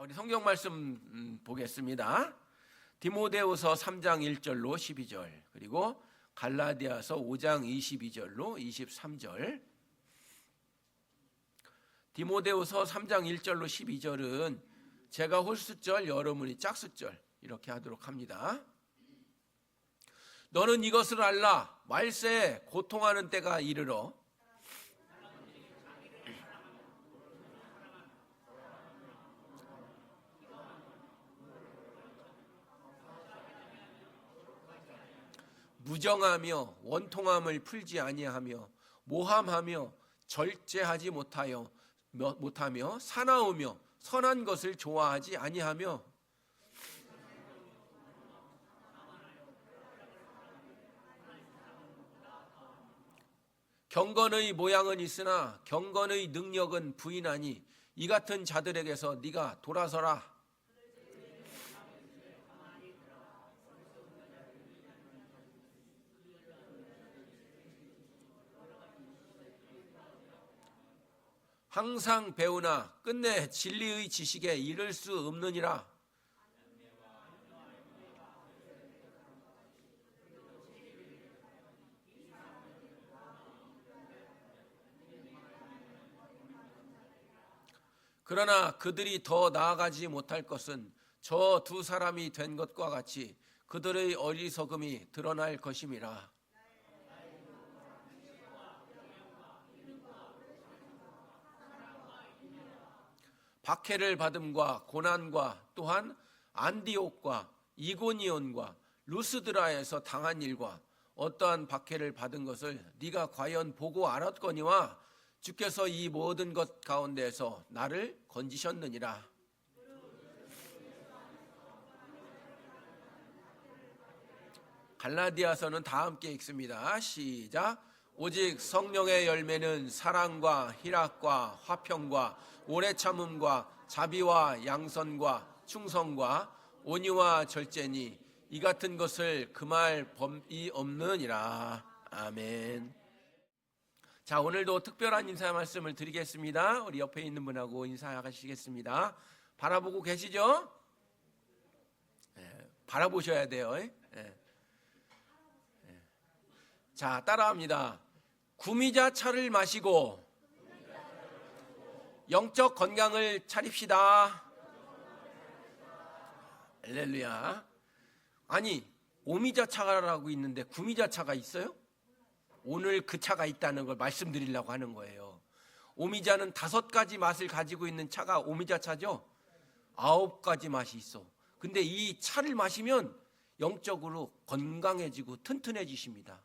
우리 성경 말씀 보겠습니다. 디모데후서 3장 1절로 12절, 그리고 갈라디아서 5장 22절로 23절. 디모데후서 3장 1절로 12절은 제가 홀수절, 여러분이 짝수절 이렇게 하도록 합니다. 너는 이것을 알라. 말세에 고통하는 때가 이르러 무정하며 원통함을 풀지 아니하며 모함하며 절제하지 못하며 사나우며 선한 것을 좋아하지 아니하며 경건의 모양은 있으나 경건의 능력은 부인하니 이 같은 자들에게서 네가 돌아서라. 항상 배우나 끝내 진리의 지식에 이를 수 없느니라. 그러나 그들이 더 나아가지 못할 것은 저 두 사람이 된 것과 같이 그들의 어리석음이 드러날 것임이라. 박해를 받음과 고난과 또한 안디옥과 이고니온과 루스드라에서 당한 일과 어떠한 박해를 받은 것을 네가 과연 보고 알았거니와 주께서 이 모든 것 가운데에서 나를 건지셨느니라. 갈라디아서는 다 함께 읽습니다. 시작. 오직 성령의 열매는 사랑과 희락과 화평과 오래 참음과 자비와 양선과 충성과 온유와 절제니 이 같은 것을 금할 범이 없느니라. 아멘. 자, 오늘도 특별한 인사 말씀을 드리겠습니다. 우리 옆에 있는 분하고 인사하시겠습니다. 바라보고 계시죠? 바라보셔야 돼요. 자, 따라합니다. 구미자 차를 마시고 영적 건강을 차립시다. 할렐루야. 아니, 오미자 차라고 있는데 구미자 차가 있어요? 오늘 그 차가 있다는 걸 말씀드리려고 하는 거예요. 오미자는 5가지 맛을 가지고 있는 차가 오미자 차죠. 9가지 맛이 있어. 근데 이 차를 마시면 영적으로 건강해지고 튼튼해지십니다.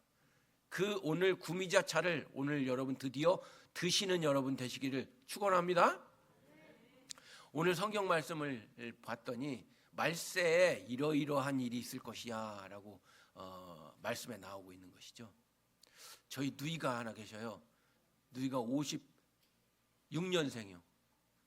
그 오늘 구미자 차를 오늘 여러분 드디어 드시는 여러분 되시기를 축원합니다. 오늘 성경 말씀을 봤더니 말세에 이러이러한 일이 있을 것이야 라고 말씀에 나오고 있는 것이죠. 저희 누이가 하나 계셔요. 누이가 56년생이요.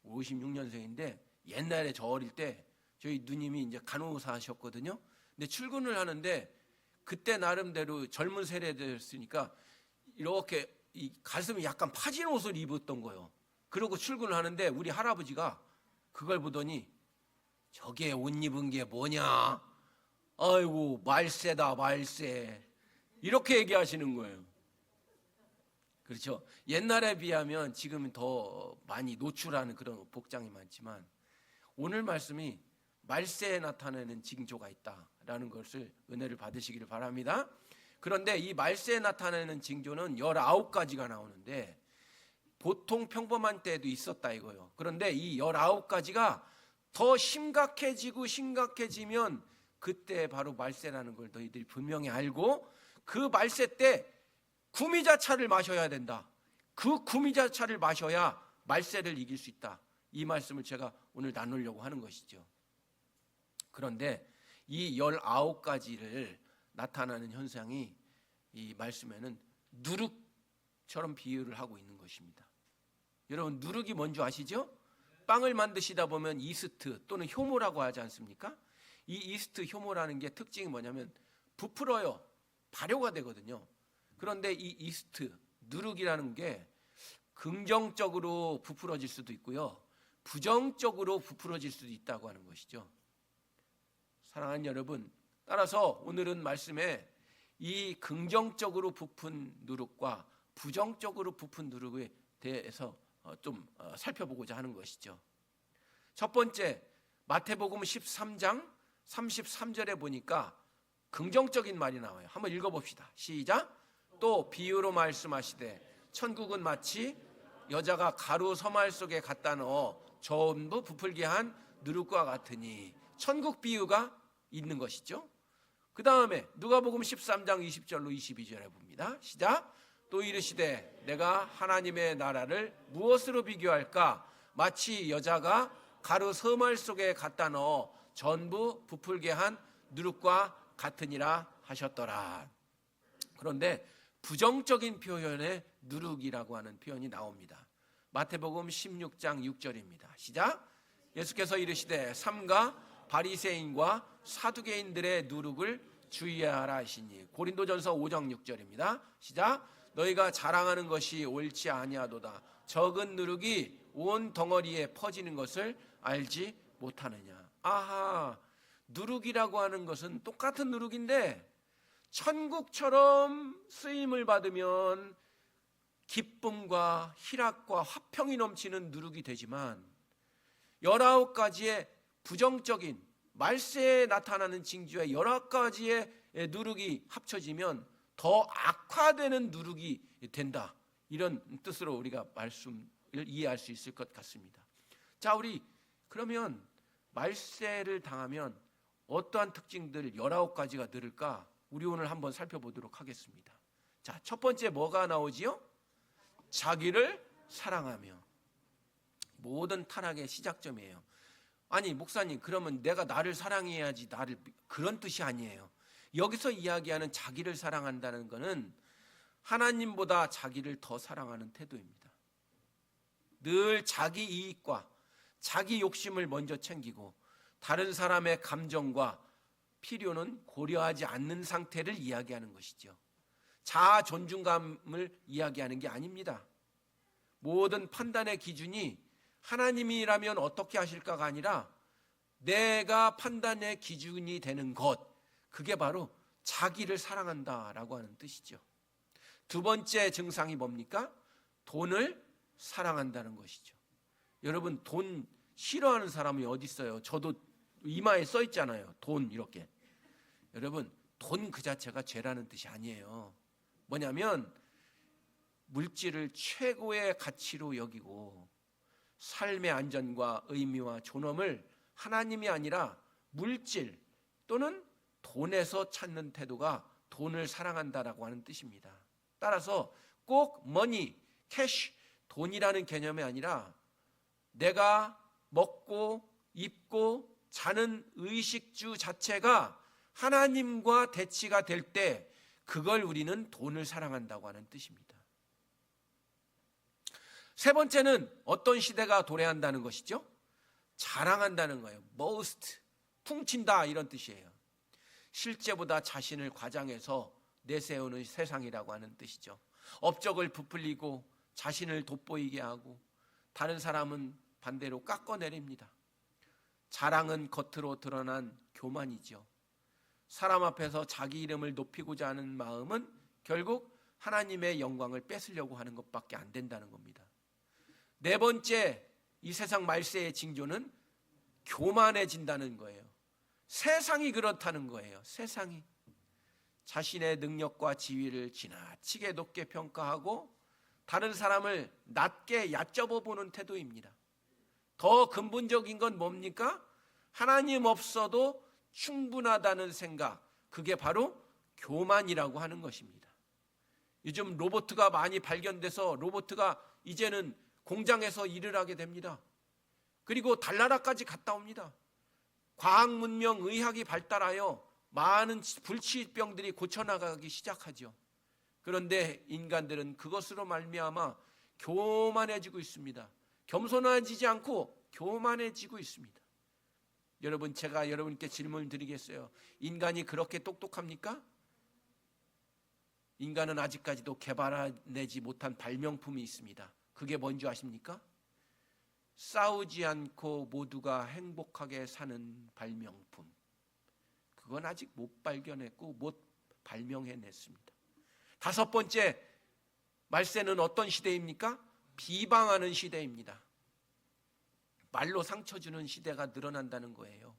56년생인데 옛날에 저 어릴 때 저희 누님이 이제 간호사 하셨거든요. 근데 출근을 하는데 그때 나름대로 젊은 세대였으니까 이렇게 이 가슴이 약간 파진 옷을 입었던 거예요. 그러고 출근을 하는데 우리 할아버지가 그걸 보더니 저게 옷 입은 게 뭐냐? 아이고 말세다 말세. 이렇게 얘기하시는 거예요. 그렇죠. 옛날에 비하면 지금은 더 많이 노출하는 그런 복장이 많지만 오늘 말씀이 말세에 나타나는 징조가 있다라는 것을 은혜를 받으시기를 바랍니다. 그런데 이 말세에 나타나는 징조는 19가지가 나오는데 보통 평범한 때에도 있었다 이거예요. 그런데 이 19가지가 더 심각해지면 그때 바로 말세라는 걸 너희들이 분명히 알고 그 말세 때 구미자차를 마셔야 된다. 그 구미자차를 마셔야 말세를 이길 수 있다. 이 말씀을 제가 오늘 나누려고 하는 것이죠. 그런데 이 19가지를 나타나는 현상이 이 말씀에는 누룩처럼 비유를 하고 있는 것입니다. 여러분 누룩이 뭔지 아시죠? 빵을 만드시다 보면 이스트 또는 효모라고 하지 않습니까? 이 이스트 효모라는 게 특징이 뭐냐면 부풀어요. 발효가 되거든요. 그런데 이 이스트 누룩이라는 게 긍정적으로 부풀어질 수도 있고요. 부정적으로 부풀어질 수도 있다고 하는 것이죠. 사랑하는 여러분, 따라서 오늘은 말씀에 이 긍정적으로 부푼 누룩과 부정적으로 부푼 누룩에 대해서 좀 살펴보고자 하는 것이죠. 첫 번째, 마태복음 13장 33절에 보니까 긍정적인 말이 나와요. 한번 읽어봅시다. 시작. 또 비유로 말씀하시되 천국은 마치 여자가 가루 서말 속에 갖다 넣어 전부 부풀게 한 누룩과 같으니, 천국 비유가 있는 것이죠. 그 다음에 누가복음 13장 20절로 22절에 봅니다. 시작. 또 이르시되 내가 하나님의 나라를 무엇으로 비교할까? 마치 여자가 가루 서말 속에 갖다 넣어 전부 부풀게 한 누룩과 같으니라 하셨더라. 그런데 부정적인 표현에 누룩이라고 하는 표현이 나옵니다. 마태복음 16장 6절입니다. 시작. 예수께서 이르시되 삼가 바리새인과 사두개인들의 누룩을 주의하라 하시니. 고린도전서 5장 6절입니다. 시작. 너희가 자랑하는 것이 옳지 아니하도다. 적은 누룩이 온 덩어리에 퍼지는 것을 알지 못하느냐. 아하, 누룩이라고 하는 것은 똑같은 누룩인데 천국처럼 쓰임을 받으면 기쁨과 희락과 화평이 넘치는 누룩이 되지만 19가지의 부정적인 말세에 나타나는 징조의 19가지의 누룩이 합쳐지면 더 악화되는 누룩이 된다. 이런 뜻으로 우리가 말씀을 이해할 수 있을 것 같습니다. 자, 우리 그러면 말세를 당하면 어떠한 특징들 19가지가 늘을까? 우리 오늘 한번 살펴보도록 하겠습니다. 자, 첫 번째 뭐가 나오지요? 자기를 사랑하며. 모든 타락의 시작점이에요. 아니 목사님, 그러면 내가 나를 사랑해야지, 나를, 그런 뜻이 아니에요. 여기서 이야기하는 자기를 사랑한다는 것은 하나님보다 자기를 더 사랑하는 태도입니다. 늘 자기 이익과 자기 욕심을 먼저 챙기고 다른 사람의 감정과 필요는 고려하지 않는 상태를 이야기하는 것이죠. 자아 존중감을 이야기하는 게 아닙니다. 모든 판단의 기준이 하나님이라면 어떻게 하실까가 아니라 내가 판단의 기준이 되는 것, 그게 바로 자기를 사랑한다라고 하는 뜻이죠. 두 번째 증상이 뭡니까? 돈을 사랑한다는 것이죠. 여러분, 돈 싫어하는 사람이 어디 있어요? 저도 이마에 써 있잖아요. 돈, 이렇게. 여러분, 돈 그 자체가 죄라는 뜻이 아니에요. 뭐냐면 물질을 최고의 가치로 여기고 삶의 안전과 의미와 존엄을 하나님이 아니라 물질 또는 돈에서 찾는 태도가 돈을 사랑한다라고 하는 뜻입니다. 따라서 꼭 머니, 캐시, 돈이라는 개념이 아니라 내가 먹고 입고 자는 의식주 자체가 하나님과 대치가 될 때 그걸 우리는 돈을 사랑한다고 하는 뜻입니다. 세 번째는 어떤 시대가 도래한다는 것이죠? 자랑한다는 거예요. boast, 퉁친다, 이런 뜻이에요. 실제보다 자신을 과장해서 내세우는 세상이라고 하는 뜻이죠. 업적을 부풀리고 자신을 돋보이게 하고 다른 사람은 반대로 깎아내립니다. 자랑은 겉으로 드러난 교만이죠. 사람 앞에서 자기 이름을 높이고자 하는 마음은 결국 하나님의 영광을 뺏으려고 하는 것밖에 안 된다는 겁니다. 네 번째, 이 세상 말세의 징조는 교만해진다는 거예요. 세상이 그렇다는 거예요. 세상이 자신의 능력과 지위를 지나치게 높게 평가하고 다른 사람을 낮게 얕잡아 보는 태도입니다. 더 근본적인 건 뭡니까? 하나님 없어도 충분하다는 생각, 그게 바로 교만이라고 하는 것입니다. 요즘 로봇가 많이 발견돼서 로봇가 이제는 공장에서 일을 하게 됩니다. 그리고 달나라까지 갔다 옵니다. 과학 문명, 의학이 발달하여 많은 불치병들이 고쳐나가기 시작하죠. 그런데 인간들은 그것으로 말미암아 교만해지고 있습니다. 겸손해지지 않고 교만해지고 있습니다. 여러분, 제가 여러분께 질문을 드리겠어요. 인간이 그렇게 똑똑합니까? 인간은 아직까지도 개발해내지 못한 발명품이 있습니다. 그게 뭔지 아십니까? 싸우지 않고 모두가 행복하게 사는 발명품. 그건 아직 못 발견했고 못 발명해냈습니다. 다섯 번째, 말세는 어떤 시대입니까? 비방하는 시대입니다. 말로 상처 주는 시대가 늘어난다는 거예요.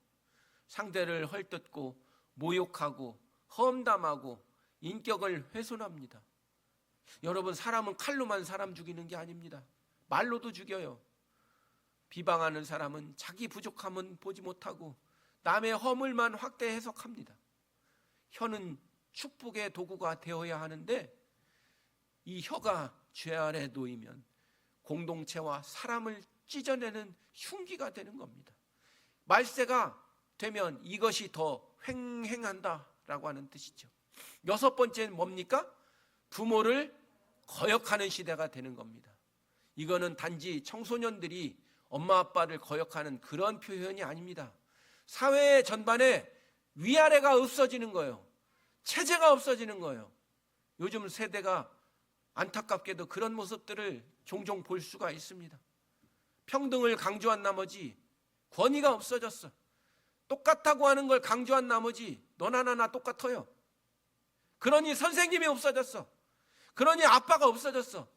상대를 헐뜯고 모욕하고 험담하고 인격을 훼손합니다. 여러분, 사람은 칼로만 사람 죽이는 게 아닙니다. 말로도 죽여요. 비방하는 사람은 자기 부족함은 보지 못하고 남의 허물만 확대 해석합니다. 혀는 축복의 도구가 되어야 하는데 이 혀가 죄 아래 놓이면 공동체와 사람을 찢어내는 흉기가 되는 겁니다. 말세가 되면 이것이 더 횡행한다라고 하는 뜻이죠. 여섯 번째는 뭡니까? 부모를 거역하는 시대가 되는 겁니다. 이거는 단지 청소년들이 엄마 아빠를 거역하는 그런 표현이 아닙니다. 사회 전반에 위아래가 없어지는 거예요. 체제가 없어지는 거예요. 요즘 세대가 안타깝게도 그런 모습들을 종종 볼 수가 있습니다. 평등을 강조한 나머지 권위가 없어졌어. 똑같다고 하는 걸 강조한 나머지 너나 나나 똑같아요. 그러니 선생님이 없어졌어. 그러니 아빠가 없어졌어.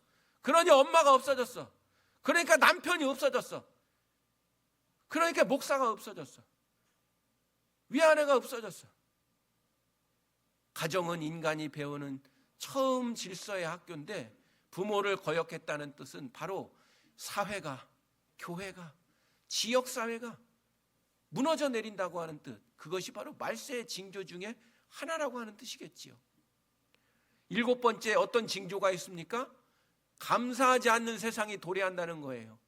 그러니 엄마가 없어졌어. 그러니까 남편이 없어졌어. 그러니까 목사가 없어졌어. 위아래가 없어졌어. 가정은 인간이 배우는 처음 질서의 학교인데 부모를 거역했다는 뜻은 바로 사회가, 교회가, 지역사회가 무너져 내린다고 하는 뜻. 그것이 바로 말세의 징조 중에 하나라고 하는 뜻이겠지요. 일곱 번째, 어떤 징조가 있습니까? 감사하지 않는 세상이 도래한다는 거예요.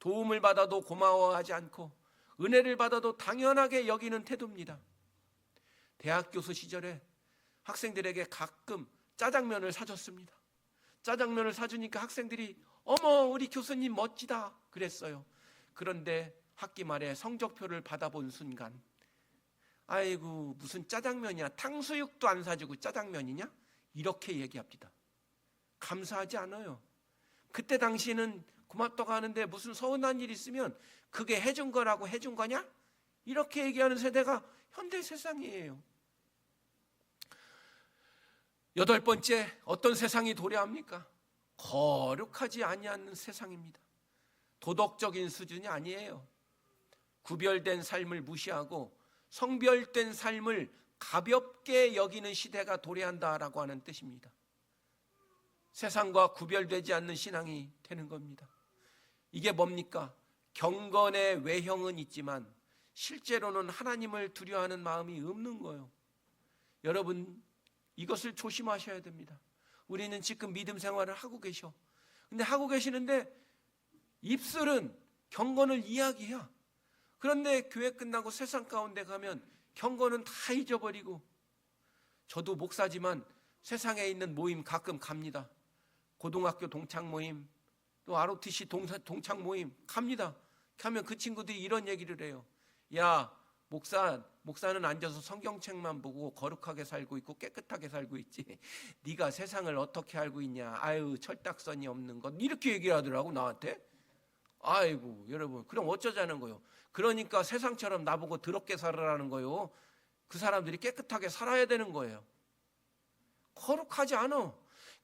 도움을 받아도 고마워하지 않고 은혜를 받아도 당연하게 여기는 태도입니다. 대학 교수 시절에 학생들에게 가끔 짜장면을 사줬습니다. 짜장면을 사주니까 학생들이 어머, 우리 교수님 멋지다 그랬어요. 그런데 학기 말에 성적표를 받아본 순간 아이고, 무슨 짜장면이야, 탕수육도 안 사주고 짜장면이냐? 이렇게 얘기합니다. 감사하지 않아요. 그때 당시에는 고맙다고 하는데 무슨 서운한 일 있으면 그게 해준 거라고 해준 거냐? 이렇게 얘기하는 세대가 현대 세상이에요. 여덟 번째, 어떤 세상이 도래합니까? 거룩하지 아니하는 세상입니다. 도덕적인 수준이 아니에요. 구별된 삶을 무시하고 성별된 삶을 가볍게 여기는 시대가 도래한다라고 하는 뜻입니다. 세상과 구별되지 않는 신앙이 되는 겁니다. 이게 뭡니까? 경건의 외형은 있지만 실제로는 하나님을 두려워하는 마음이 없는 거예요. 여러분, 이것을 조심하셔야 됩니다. 우리는 지금 믿음 생활을 하고 계셔. 근데 하고 계시는데 입술은 경건을 이야기해야. 그런데 교회 끝나고 세상 가운데 가면 경건은 다 잊어버리고. 저도 목사지만 세상에 있는 모임 가끔 갑니다. 고등학교 동창 모임, 또 ROTC 동창 모임 갑니다. 가면 그 친구들이 이런 얘기를 해요. 야, 목사는 앉아서 성경책만 보고 거룩하게 살고 있고 깨끗하게 살고 있지. 네가 세상을 어떻게 알고 있냐. 아유, 철딱선이 없는 것. 이렇게 얘기를 하더라고, 나한테. 아이고, 여러분, 그럼 어쩌자는 거요? 그러니까 세상처럼 나보고 더럽게 살아라는 거요. 그 사람들이 깨끗하게 살아야 되는 거예요. 거룩하지 않아.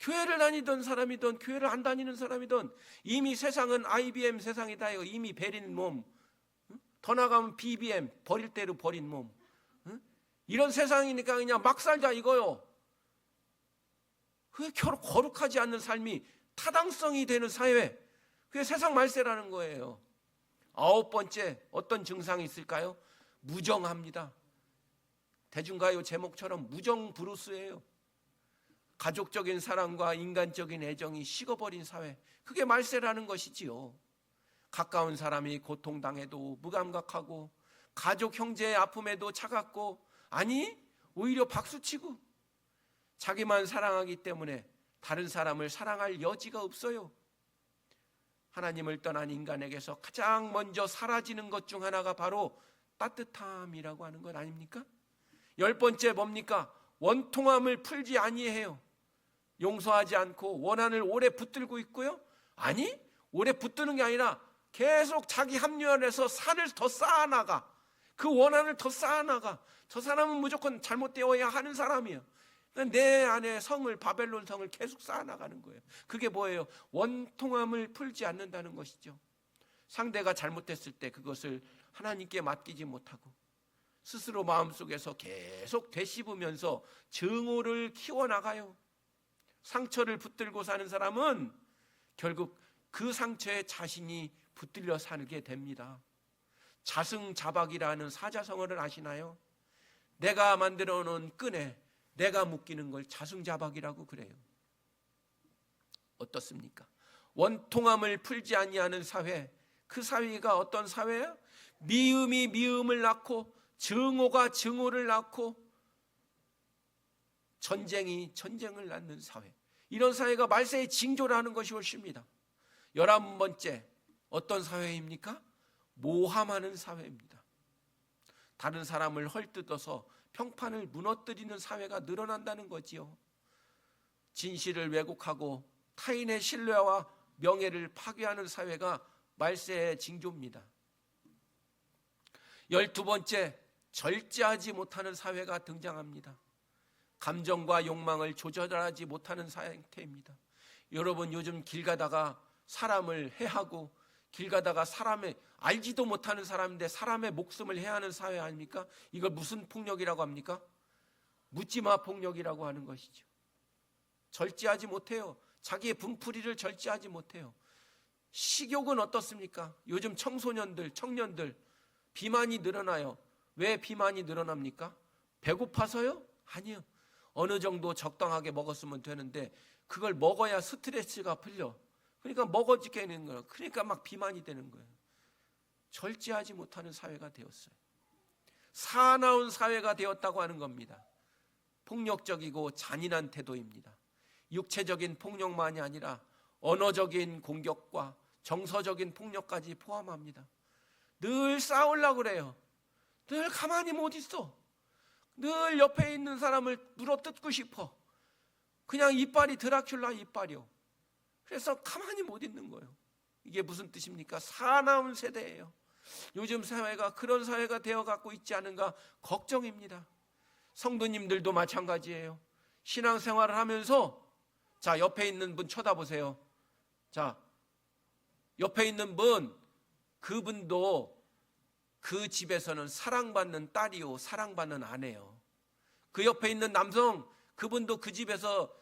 교회를 다니던 사람이든 교회를 안 다니는 사람이든 이미 세상은 IBM 세상이다. 이미 베린 몸, 더 나가면 BBM, 버릴 대로 버린 몸. 이런 세상이니까 그냥 막 살자 이거요. 그게 거룩하지 않는 삶이 타당성이 되는 사회, 그게 세상 말세라는 거예요. 아홉 번째, 어떤 증상이 있을까요? 무정합니다. 대중가요 제목처럼 무정 브루스예요. 가족적인 사랑과 인간적인 애정이 식어버린 사회, 그게 말세라는 것이지요. 가까운 사람이 고통당해도 무감각하고 가족 형제의 아픔에도 차갑고, 아니 오히려 박수치고 자기만 사랑하기 때문에 다른 사람을 사랑할 여지가 없어요. 하나님을 떠난 인간에게서 가장 먼저 사라지는 것 중 하나가 바로 따뜻함이라고 하는 것 아닙니까? 열 번째 뭡니까? 원통함을 풀지 아니해요. 용서하지 않고 원한을 오래 붙들고 있고요. 아니, 오래 붙드는 게 아니라 계속 자기 합리화를 해서 산을 더 쌓아나가. 그 원한을 더 쌓아나가. 저 사람은 무조건 잘못되어야 하는 사람이에요. 내 안에 성을, 바벨론 성을 계속 쌓아나가는 거예요. 그게 뭐예요? 원통함을 풀지 않는다는 것이죠. 상대가 잘못했을 때 그것을 하나님께 맡기지 못하고 스스로 마음속에서 계속 되씹으면서 증오를 키워나가요. 상처를 붙들고 사는 사람은 결국 그 상처에 자신이 붙들려 살게 됩니다. 자승자박이라는 사자성어를 아시나요? 내가 만들어 놓은 끈에 내가 묶이는 걸 자승자박이라고 그래요. 어떻습니까? 원통함을 풀지 아니하는 사회, 그 사회가 어떤 사회예요? 미움이 미움을 낳고 증오가 증오를 낳고 전쟁이 전쟁을 낳는 사회. 이런 사회가 말세의 징조라는 것이 옳습니다. 11번째, 어떤 사회입니까? 모함하는 사회입니다. 다른 사람을 헐뜯어서 평판을 무너뜨리는 사회가 늘어난다는 거지요. 진실을 왜곡하고 타인의 신뢰와 명예를 파괴하는 사회가 말세의 징조입니다. 12번째, 절제하지 못하는 사회가 등장합니다. 감정과 욕망을 조절하지 못하는 상태입니다. 여러분, 요즘 길 가다가 사람을 해하고 길 가다가 사람의 알지도 못하는 사람인데 사람의 목숨을 해하는 사회 아닙니까? 이걸 무슨 폭력이라고 합니까? 묻지마 폭력이라고 하는 것이죠. 절제하지 못해요. 자기의 분풀이를 절제하지 못해요. 식욕은 어떻습니까? 요즘 청소년들, 청년들 비만이 늘어나요. 왜 비만이 늘어납니까? 배고파서요? 아니요. 어느 정도 적당하게 먹었으면 되는데 그걸 먹어야 스트레스가 풀려. 그러니까 먹어지게 되는 거예요. 그러니까 막 비만이 되는 거예요. 절제하지 못하는 사회가 되었어요. 사나운 사회가 되었다고 하는 겁니다. 폭력적이고 잔인한 태도입니다. 육체적인 폭력만이 아니라 언어적인 공격과 정서적인 폭력까지 포함합니다. 늘 싸우려고 그래요. 늘 가만히 못 있어. 늘 옆에 있는 사람을 물어뜯고 싶어. 그냥 이빨이 드라큘라 이빨이요. 그래서 가만히 못 있는 거예요. 이게 무슨 뜻입니까? 사나운 세대예요. 요즘 사회가 그런 사회가 되어가고 있지 않은가 걱정입니다. 성도님들도 마찬가지예요. 신앙생활을 하면서 자, 옆에 있는 분 쳐다보세요. 자, 옆에 있는 분, 그분도 그 집에서는 사랑받는 딸이요, 사랑받는 아내요. 그 옆에 있는 남성, 그분도 그 집에서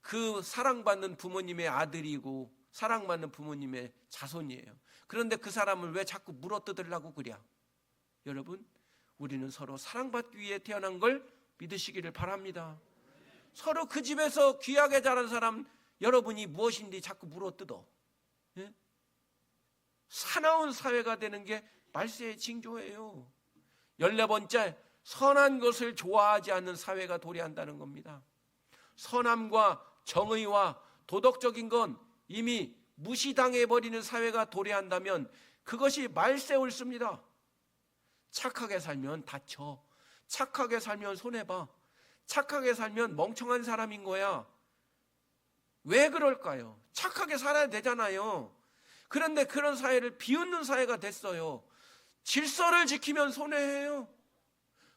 그 사랑받는 부모님의 아들이고 사랑받는 부모님의 자손이에요. 그런데 그 사람을 왜 자꾸 물어뜯으려고 그래? 여러분, 우리는 서로 사랑받기 위해 태어난 걸 믿으시기를 바랍니다. 서로 그 집에서 귀하게 자란 사람 여러분이 무엇인지 자꾸 물어뜯어. 예? 사나운 사회가 되는 게 말세의 징조예요. 14번째, 선한 것을 좋아하지 않는 사회가 도래한다는 겁니다. 선함과 정의와 도덕적인 건 이미 무시당해버리는 사회가 도래한다면 그것이 말세 옳습니다. 착하게 살면 다쳐. 착하게 살면 손해봐. 착하게 살면 멍청한 사람인 거야. 왜 그럴까요? 착하게 살아야 되잖아요. 그런데 그런 사회를 비웃는 사회가 됐어요. 질서를 지키면 손해해요.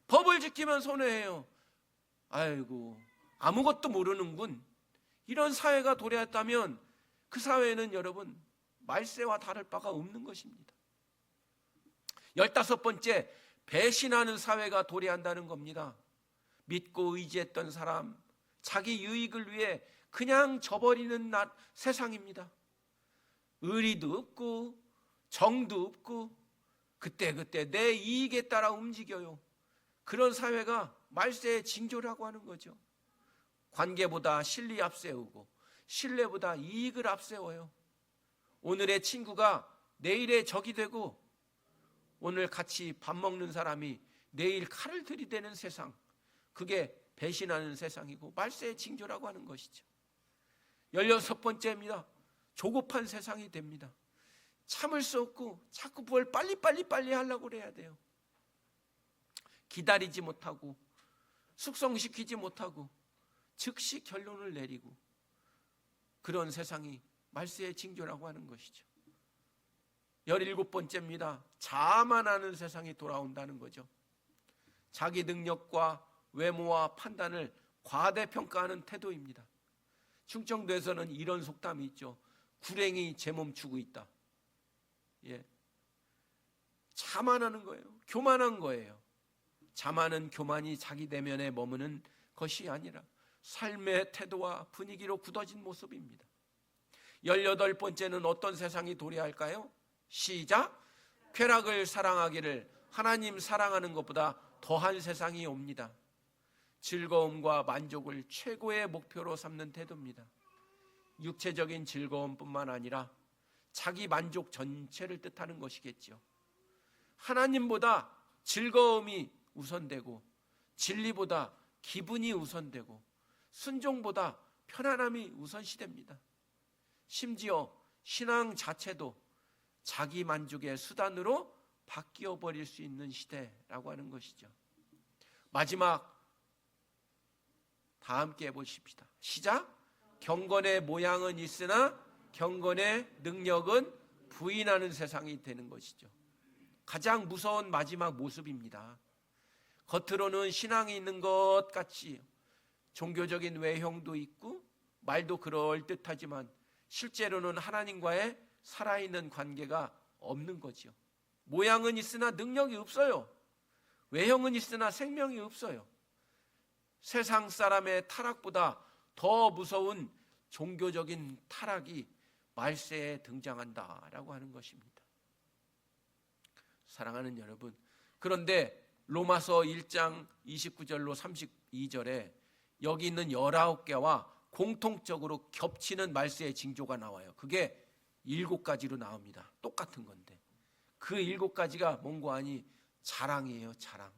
법을 지키면 손해해요. 아이고, 아무것도 모르는군. 이런 사회가 도래했다면 그 사회는 여러분 말세와 다를 바가 없는 것입니다. 15번째, 배신하는 사회가 도래한다는 겁니다. 믿고 의지했던 사람, 자기 유익을 위해 그냥 져버리는 세상입니다. 의리도 없고 정도 없고 그때그때 내 이익에 따라 움직여요. 그런 사회가 말세의 징조라고 하는 거죠. 관계보다 실리 앞세우고 신뢰보다 이익을 앞세워요. 오늘의 친구가 내일의 적이 되고 오늘 같이 밥 먹는 사람이 내일 칼을 들이대는 세상, 그게 배신하는 세상이고 말세의 징조라고 하는 것이죠. 16번째입니다. 조급한 세상이 됩니다. 참을 수 없고 자꾸 뭘 빨리 하려고 그래야 돼요. 기다리지 못하고 숙성시키지 못하고 즉시 결론을 내리고 그런 세상이 말세의 징조라고 하는 것이죠. 17번째입니다. 자만하는 세상이 돌아온다는 거죠. 자기 능력과 외모와 판단을 과대평가하는 태도입니다. 충청도에서는 이런 속담이 있죠. 구랭이 제 몸 주고 있다. 예. 자만하는 거예요. 교만한 거예요. 자만은 교만이 자기 내면에 머무는 것이 아니라 삶의 태도와 분위기로 굳어진 모습입니다. 18번째는 어떤 세상이 도래할까요? 시작! 쾌락을 사랑하기를 하나님 사랑하는 것보다 더한 세상이 옵니다. 즐거움과 만족을 최고의 목표로 삼는 태도입니다. 육체적인 즐거움뿐만 아니라 자기 만족 전체를 뜻하는 것이겠죠. 하나님보다 즐거움이 우선되고 진리보다 기분이 우선되고 순종보다 편안함이 우선시됩니다. 심지어 신앙 자체도 자기 만족의 수단으로 바뀌어 버릴 수 있는 시대라고 하는 것이죠. 마지막 다 함께 해보십시다. 시작! 경건의 모양은 있으나 경건의 능력은 부인하는 세상이 되는 것이죠. 가장 무서운 마지막 모습입니다. 겉으로는 신앙이 있는 것 같이 종교적인 외형도 있고 말도 그럴듯하지만 실제로는 하나님과의 살아있는 관계가 없는 거죠. 모양은 있으나 능력이 없어요. 외형은 있으나 생명이 없어요. 세상 사람의 타락보다 더 무서운 종교적인 타락이 말세에 등장한다라고 하는 것입니다. 사랑하는 여러분, 그런데 로마서 1장 29절로 32절에 여기 있는 19개와 공통적으로 겹치는 말세의 징조가 나와요. 그게 7가지로 나옵니다. 똑같은 건데 그 7가지가 뭔고 하니 자랑이에요. 자랑.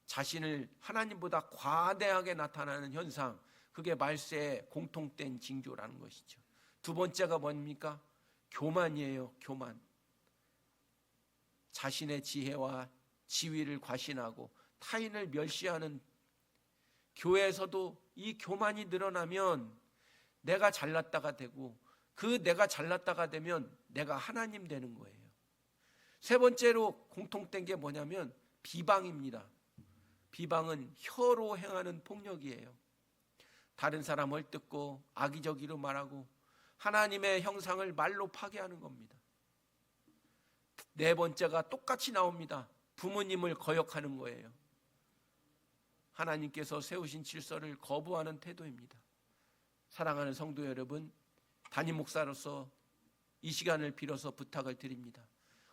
자신을 하나님보다 과대하게 나타나는 현상, 그게 말세의 공통된 징조라는 것이죠. 두 번째가 뭡니까? 교만이에요. 교만. 자신의 지혜와 지위를 과신하고 타인을 멸시하는, 교회에서도 이 교만이 늘어나면 내가 잘났다가 되고 그 내가 잘났다가 되면 내가 하나님 되는 거예요. 세 번째로 공통된 게 뭐냐면 비방입니다. 비방은 혀로 행하는 폭력이에요. 다른 사람 헐뜯고 악의적으로 말하고 하나님의 형상을 말로 파괴하는 겁니다. 네 번째가 똑같이 나옵니다. 부모님을 거역하는 거예요. 하나님께서 세우신 질서를 거부하는 태도입니다. 사랑하는 성도 여러분, 담임 목사로서 이 시간을 빌어서 부탁을 드립니다.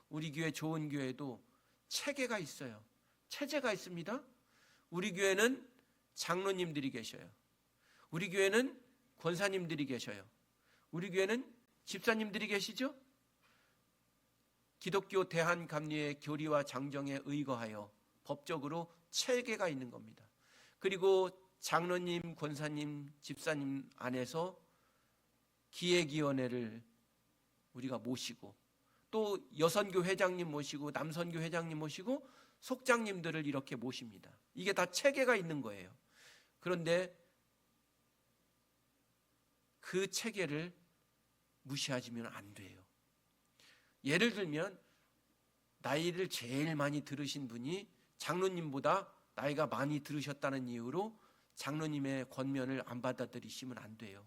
우리 교회 좋은 교회도 체계가 있어요. 체제가 있습니다. 우리 교회는 장로님들이 계셔요. 우리 교회는 권사님들이 계셔요. 우리 교회는 집사님들이 계시죠? 기독교 대한감리의 교리와 장정에 의거하여 법적으로 체계가 있는 겁니다. 그리고 장로님, 권사님, 집사님 안에서 기획위원회를 우리가 모시고 또 여선교 회장님 모시고 남선교 회장님 모시고 속장님들을 이렇게 모십니다. 이게 다 체계가 있는 거예요. 그런데 그 체계를 무시하시면 안 돼요. 예를 들면 나이를 제일 많이 들으신 분이 장로님보다 나이가 많이 들으셨다는 이유로 장로님의 권면을 안 받아들이시면 안 돼요.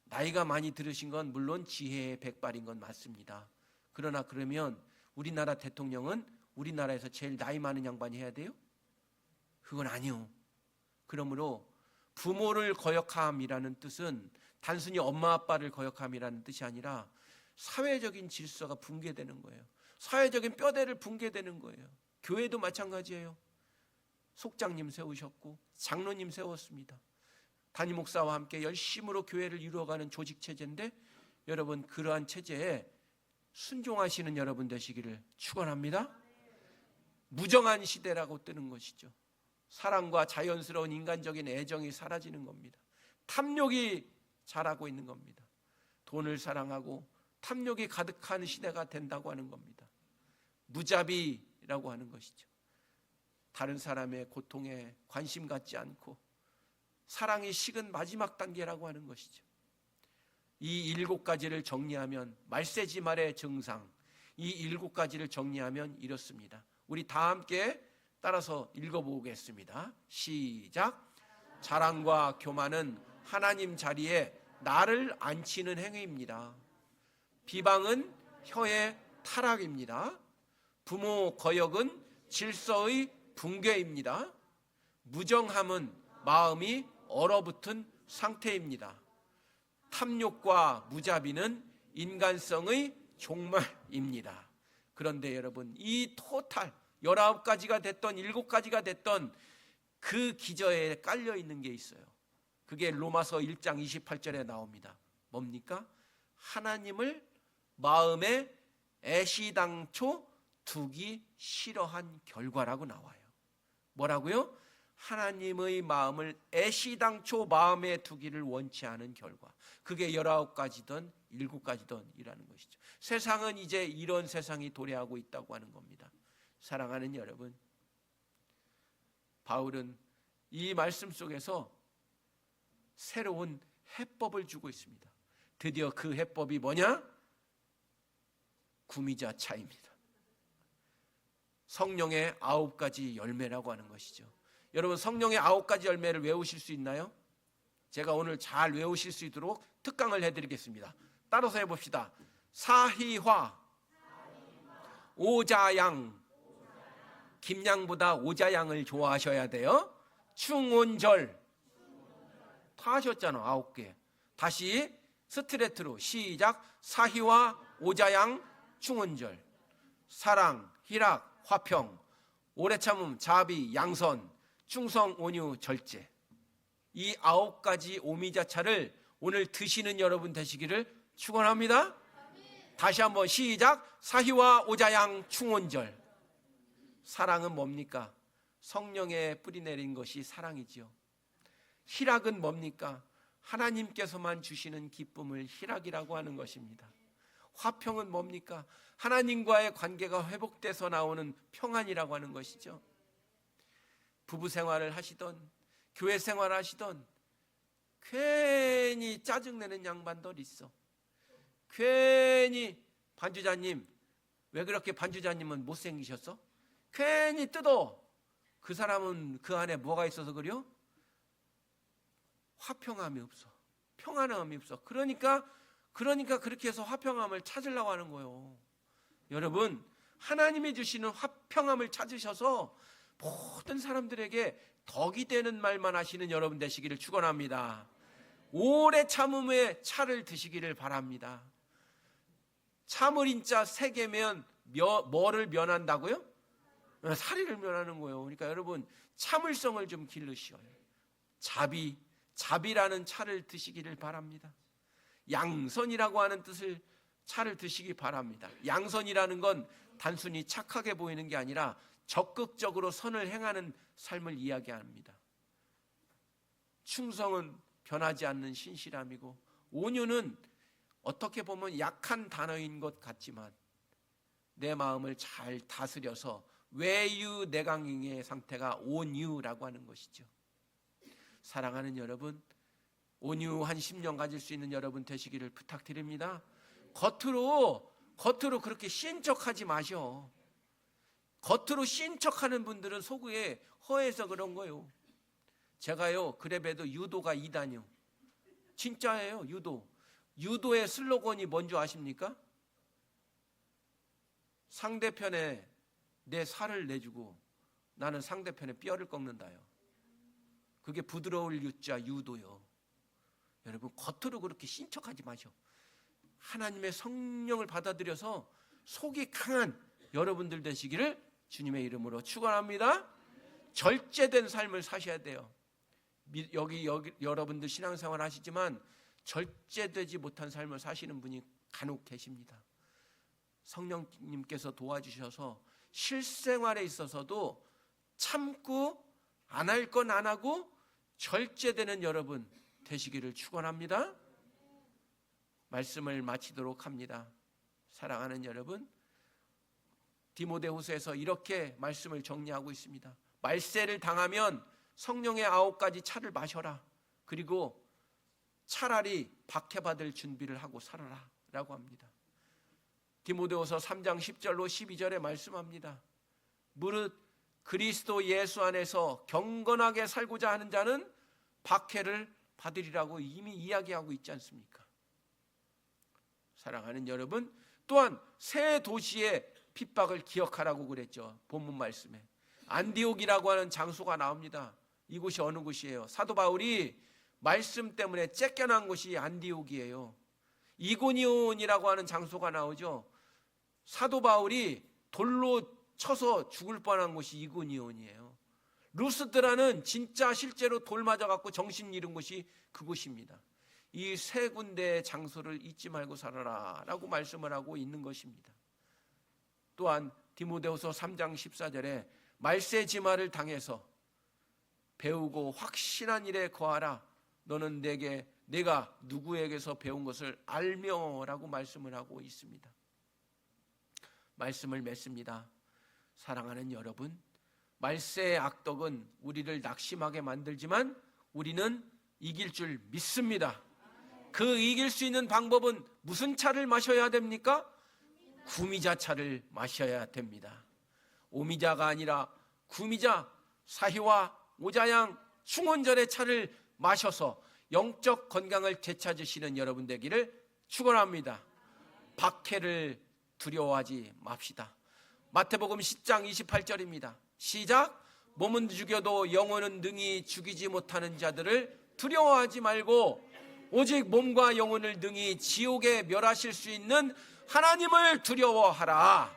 나이가 많이 들으신 건 물론 지혜의 백발인 건 맞습니다. 그러나 그러면 우리나라 대통령은 우리나라에서 제일 나이 많은 양반이 해야 돼요? 그건 아니요. 그러므로 부모를 거역함이라는 뜻은 단순히 엄마 아빠를 거역함이라는 뜻이 아니라 사회적인 질서가 붕괴되는 거예요. 사회적인 뼈대를 붕괴되는 거예요. 교회도 마찬가지예요. 속장님 세우셨고 장로님 세웠습니다. 담임 목사와 함께 열심으로 교회를 이루어가는 조직 체제인데 여러분, 그러한 체제에 순종하시는 여러분 되시기를 축원합니다. 무정한 시대라고 뜨는 것이죠. 사랑과 자연스러운 인간적인 애정이 사라지는 겁니다. 탐욕이 자라고 있는 겁니다. 돈을 사랑하고 탐욕이 가득한 시대가 된다고 하는 겁니다. 무자비라고 하는 것이죠. 다른 사람의 고통에 관심 갖지 않고 사랑이 식은 마지막 단계라고 하는 것이죠. 이 7가지를 정리하면, 말세지 말의 증상, 이 7가지를 정리하면 이렇습니다. 우리 다 함께 따라서 읽어보겠습니다. 시작. 자랑과 교만은 하나님 자리에 나를 앉히는 행위입니다. 비방은 혀의 타락입니다. 부모 거역은 질서의 붕괴입니다. 무정함은 마음이 얼어붙은 상태입니다. 탐욕과 무자비는 인간성의 종말입니다. 그런데 여러분, 이 토탈 19가지가 됐던 7가지가 됐던 그 기저에 깔려 있는 게 있어요. 그게 로마서 1장 28절에 나옵니다. 뭡니까? 하나님을 마음에 애시당초 두기 싫어한 결과라고 나와요. 뭐라고요? 하나님의 마음을 애시당초 마음에 두기를 원치 않은 결과. 그게 19가지든 7가지든 이라는 것이죠. 세상은 이제 이런 세상이 도래하고 있다고 하는 겁니다. 사랑하는 여러분, 바울은 이 말씀 속에서 새로운 해법을 주고 있습니다. 드디어 그 해법이 뭐냐? 구미자 차입니다. 성령의 9가지 열매라고 하는 것이죠. 여러분, 성령의 9가지 열매를 외우실 수 있나요? 제가 오늘 잘 외우실 수 있도록 특강을 해드리겠습니다. 따라서 해봅시다. 사희화, 오자양, 김양보다 오자양을 좋아하셔야 돼요. 충온절, 다 하셨잖아. 9개. 다시 스트레트로 시작. 사희화, 오자양, 충온절. 사랑, 희락, 화평, 오래 참음, 자비, 양선, 충성, 온유, 절제. 이 9가지 오미자차를 오늘 드시는 여러분 되시기를 축원합니다. 다시 한번 시작. 사희와 오자양 충원절. 사랑은 뭡니까? 성령에 뿌리내린 것이 사랑이지요. 희락은 뭡니까? 하나님께서만 주시는 기쁨을 희락이라고 하는 것입니다. 화평은 뭡니까? 하나님과의 관계가 회복돼서 나오는 평안이라고 하는 것이죠. 부부 생활을 하시던 교회 생활을 하시던 괜히 짜증내는 양반들 있어. 괜히 반주자님, 왜 그렇게 반주자님은 못생기셨어? 괜히 뜯어. 그 사람은 그 안에 뭐가 있어서 그래요? 화평함이 없어. 평안함이 없어. 그러니까 그렇게 해서 화평함을 찾으려고 하는 거예요. 여러분, 하나님이 주시는 화평함을 찾으셔서 모든 사람들에게 덕이 되는 말만 하시는 여러분 되시기를 축원합니다. 오래 참음의 차를 드시기를 바랍니다. 참을인자 3개면 뭐를 면한다고요? 사리를 면하는 거예요. 그러니까 여러분, 참을성을 좀 기르셔요. 자비라는 차를 드시기를 바랍니다. 양선이라고 하는 뜻을 차를 드시기 바랍니다. 양선이라는 건 단순히 착하게 보이는 게 아니라 적극적으로 선을 행하는 삶을 이야기합니다. 충성은 변하지 않는 신실함이고, 온유는 어떻게 보면 약한 단어인 것 같지만 내 마음을 잘 다스려서 외유내강의 상태가 온유라고 하는 것이죠. 사랑하는 여러분, 온유한 심령 가질 수 있는 여러분 되시기를 부탁드립니다. 겉으로 그렇게 씌인 척하지 마셔. 겉으로 씌인 척하는 분들은 속에 허해서 그런 거예요. 제가요, 그래봬도 유도가 2단이요. 진짜예요. 유도의 슬로건이 뭔지 아십니까? 상대편에 내 살을 내주고 나는 상대편의 뼈를 꺾는다요. 그게 부드러울 유자 유도요. 여러분, 겉으로 그렇게 신척하지 마셔. 하나님의 성령을 받아들여서 속이 강한 여러분들 되시기를 주님의 이름으로 축원합니다. 절제된 삶을 사셔야 돼요. 여기 여러분들 신앙생활 하시지만 절제되지 못한 삶을 사시는 분이 간혹 계십니다. 성령님께서 도와주셔서 실생활에 있어서도 참고 안 할 건 안 하고 절제되는 여러분 되시기를 축원합니다. 말씀을 마치도록 합니다. 사랑하는 여러분, 디모데후서에서 이렇게 말씀을 정리하고 있습니다. 말세를 당하면 성령의 9가지 차를 마셔라. 그리고 차라리 박해받을 준비를 하고 살아라 라고 합니다. 디모데후서 3장 10절로 12절에 말씀합니다. 무릇 그리스도 예수 안에서 경건하게 살고자 하는 자는 박해를 받으리라고 이미 이야기하고 있지 않습니까? 사랑하는 여러분, 또한 새 도시의 핍박을 기억하라고 그랬죠. 본문 말씀에 안디옥이라고 하는 장소가 나옵니다. 이곳이 어느 곳이에요? 사도 바울이 말씀 때문에 쫓겨난 곳이 안디옥이에요. 이고니온이라고 하는 장소가 나오죠. 사도 바울이 돌로 쳐서 죽을 뻔한 곳이 이고니온이에요. 루스드라는 진짜 실제로 돌 맞아갖고 정신 잃은 곳이 그곳입니다. 이 세 군데의 장소를 잊지 말고 살아라 라고 말씀을 하고 있는 것입니다. 또한 디모데후서 3장 14절에 말세지마를 당해서 배우고 확신한 일에 거하라. 너는 내가 누구에게서 배운 것을 알며 라고 말씀을 하고 있습니다. 말씀을 맺습니다. 사랑하는 여러분, 말세의 악덕은 우리를 낙심하게 만들지만 우리는 이길 줄 믿습니다. 그 이길 수 있는 방법은 무슨 차를 마셔야 됩니까? 구미자 차를 마셔야 됩니다. 오미자가 아니라 구미자, 사희와 오자양, 충원절의 차를 마셔서 영적 건강을 되찾으시는 여러분 되기를 축원합니다. 박해를 두려워하지 맙시다. 마태복음 10장 28절입니다. 시작. 몸은 죽여도 영혼은 능히 죽이지 못하는 자들을 두려워하지 말고 오직 몸과 영혼을 능히 지옥에 멸하실 수 있는 하나님을 두려워하라.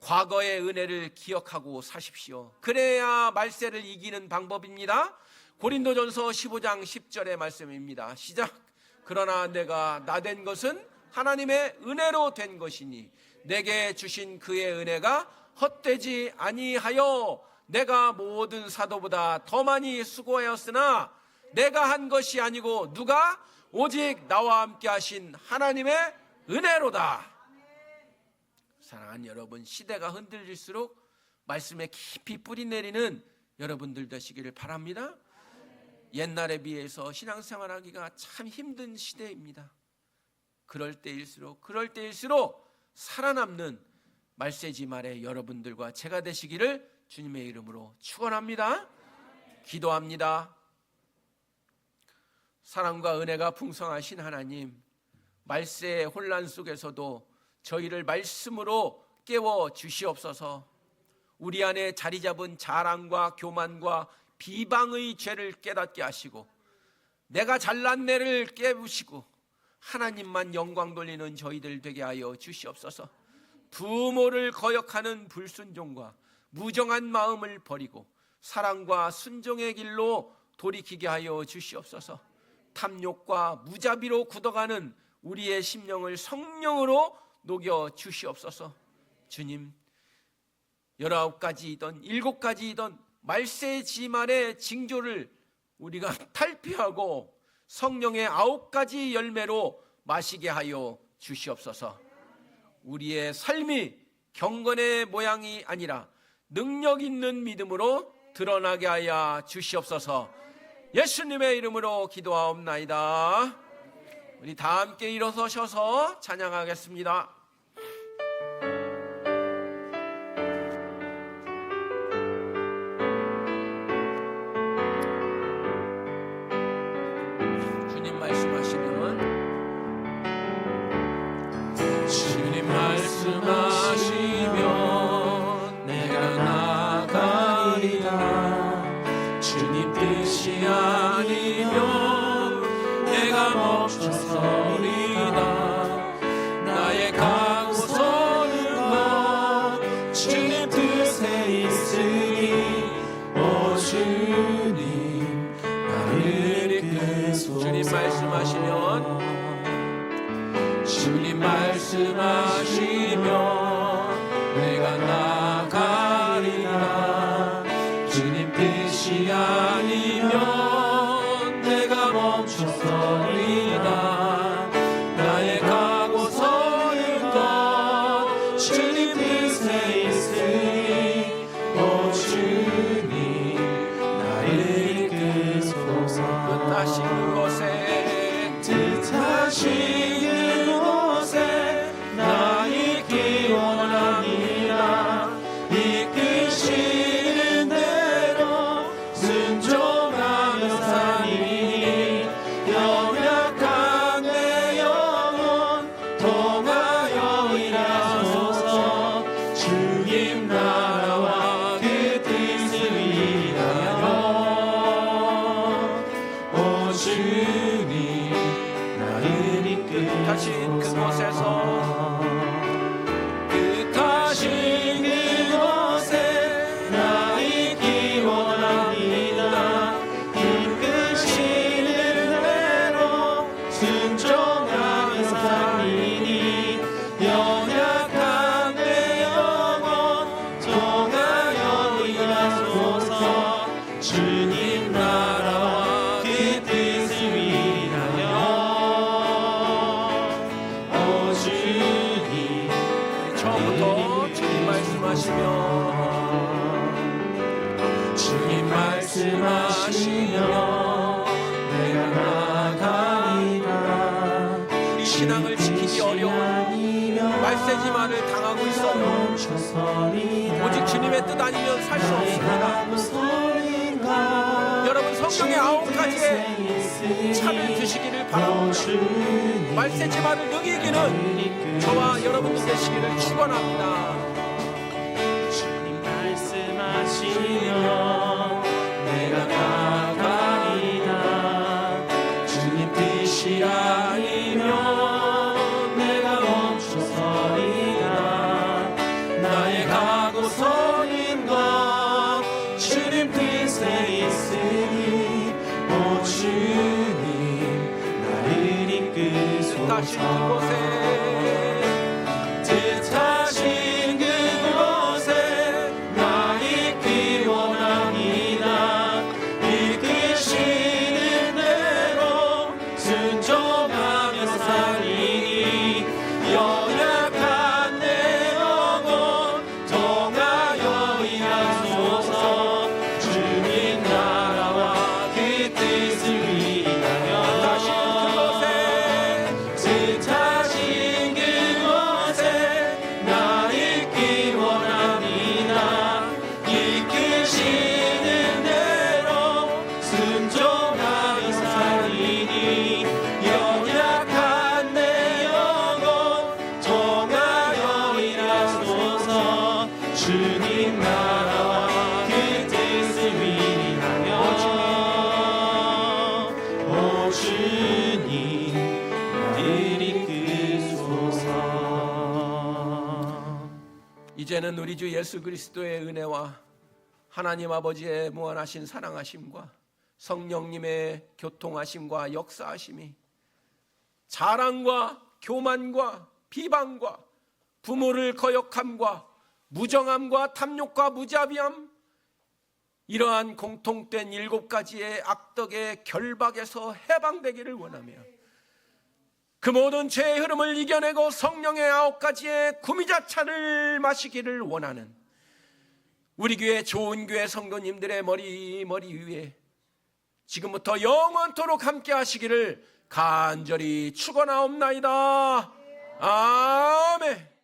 과거의 은혜를 기억하고 사십시오. 그래야 말세를 이기는 방법입니다. 고린도전서 15장 10절의 말씀입니다. 시작. 그러나 내가 나된 것은 하나님의 은혜로 된 것이니 내게 주신 그의 은혜가 헛되지 아니하여 내가 모든 사도보다 더 많이 수고하였으나 내가 한 것이 아니고 누가 오직 나와 함께 하신 하나님의 은혜로다. 사랑하는 여러분, 시대가 흔들릴수록 말씀에 깊이 뿌리 내리는 여러분들 되시기를 바랍니다. 옛날에 비해서 신앙생활하기가 참 힘든 시대입니다. 그럴 때일수록 살아남는 말세지말의 여러분들과 제가 되시기를 주님의 이름으로 축원합니다. 기도합니다. 사랑과 은혜가 풍성하신 하나님, 말세의 혼란 속에서도 저희를 말씀으로 깨워 주시옵소서. 우리 안에 자리 잡은 자랑과 교만과 비방의 죄를 깨닫게 하시고 내가 잘난 내를 깨부시고 하나님만 영광 돌리는 저희들 되게 하여 주시옵소서. 부모를 거역하는 불순종과 무정한 마음을 버리고 사랑과 순종의 길로 돌이키게 하여 주시옵소서. 탐욕과 무자비로 굳어가는 우리의 심령을 성령으로 녹여 주시옵소서. 주님, 19가지이던 7가지이던 말세 지말의 징조를 우리가 탈피하고 성령의 9가지 열매로 마시게 하여 주시옵소서. 우리의 삶이 경건의 모양이 아니라 능력 있는 믿음으로 드러나게 하여 주시옵소서. 예수님의 이름으로 기도하옵나이다. 우리 다 함께 일어서셔서 찬양하겠습니다. 주님 말씀하시면 내가 나가리라. 주님 뜻이 아니면 내가 멈춰서리다. 나의 각오서는 건 주님 뜻에 있으니 오 주님 나를 이끌소서. 주님 말씀하시면 내가 나가리라. 주님 뜻이 아니면 내가 멈춰서리다. 나의 각오서는 것 주님 뜻에 있으니 오 주님 나를 이끌소서. 끝나신 곳에 통하여 일하소서. 주님 나라와 그 뜻을 위하여 오 주님 나를 이끄소서. 뜻하신 그곳에 나 있기 원합니다. 이끄시는 대로 순종하며 살리니 연약한 내 영혼 통하여 일하소서. 주님 나라와 그 뜻을 위하여 오 주님. 처음부터 주님 말씀하시며 주님 말씀하시며 내가 나아가리라. 우리 신앙을 지키기 어려운 말세지마를 당하고 있어요. 오직 주님의 뜻 아니면 살 수 없습니다. 여러분 성경의 9가지의 차를 드시기를 바랍니다. 말세지마를 능이기는 저와 여러분이 되시기를 축원합니다. 주님 말씀하시며 내가 나아가리라. 주님 뜻이 아니면 내가 멈춰서리라. 나의 가고 서는 것 주님 뜻에 있으니 오 주님 나를 다시 이끄소서. 그곳에 뜻하신 그곳에 나 있기 원합니다. 이끄시는 대로 순종하며 살리니 연약한 내 영혼 통하여 일하소서. 주님 나라와 그 뜻을 위하여 다시 그곳에 뜻하신 그곳에 나 있기 원합니다. 이끄시는 대로 순종하며 살리니 연약한 내 영혼 통하여 일하소서. 주님 나라와 그 뜻을 위하여 오 주님 나를 이끄소서. 이제는 우리 주 예수 그리스도의 은혜와 하나님 아버지의 무한하신 사랑하심과 성령님의 교통하심과 역사하심이 자랑과 교만과 비방과 부모를 거역함과 무정함과 탐욕과 무자비함, 이러한 공통된 7가지의 악덕의 결박에서 해방되기를 원하며 그 모든 죄의 흐름을 이겨내고 성령의 9가지의 구미자차를 마시기를 원하는 우리 교회 좋은 교회 성도님들의 머리 위에 지금부터 영원토록 함께 하시기를 간절히 축원하옵나이다. 아멘.